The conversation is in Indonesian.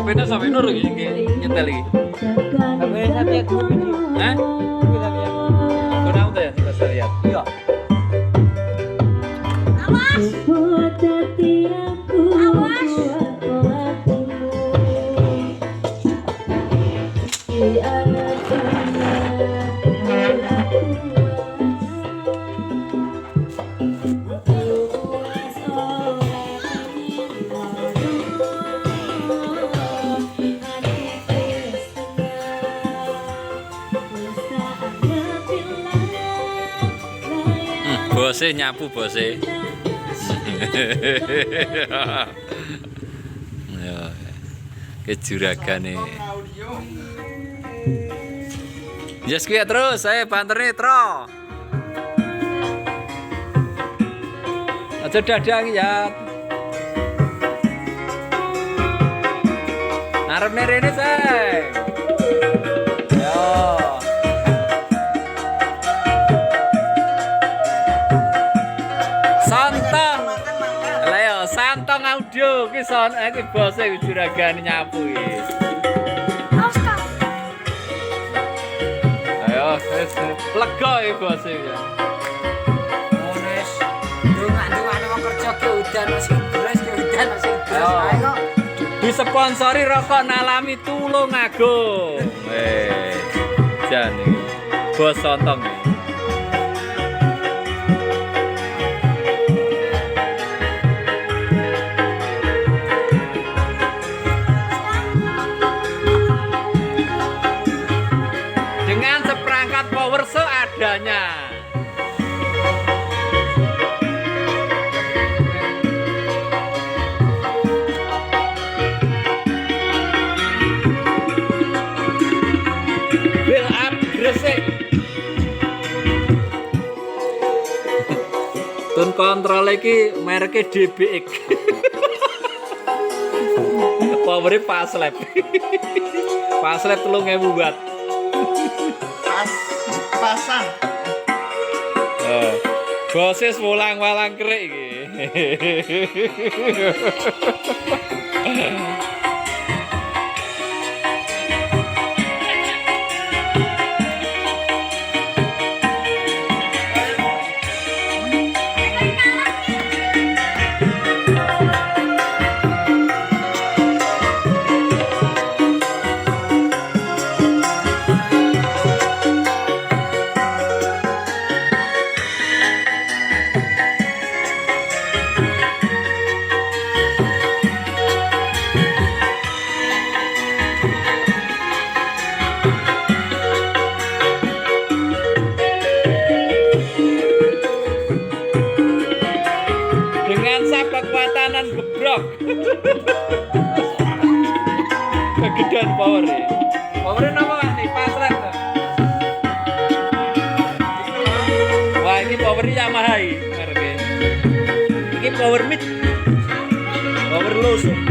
HP-nya sampai nur lagi nyetel lagi. HP saya lihat dulu video. Hah? Kita lihat. Kau tahu tuh ya kita lihat. Iya. Bose nyapu bose. Ya, kejuragan nih. Yes, kuya terus, saya banter nih, tro. Aja dadang ya. Arep nerene say. Yo. Santong. Lah yo, Santong audio ki son iki bose juragan nyapu iki. Ayo, wis lega iki bose ya. Mones. Ndonga-ndonga wong kerja ke udan masih beras ke udan masih beras. Ayo kok. Disponsori rokok Nalami Tulungagung. Jan iki. Bos Santong iki. Dengan seperangkat power seadanya. Build up Gresik. Tun kontrol iki mereknya DBX. Powernya Paslap. Paslap 3000 watt. Pasang. Boses walang-walang kerik iki. Dengan sabak kekuatanan gebrok. Kegedean power ya. Powernya apa nih? Paslap. Wah, ini powernya Yamaha ini. Ini power mid. Power low.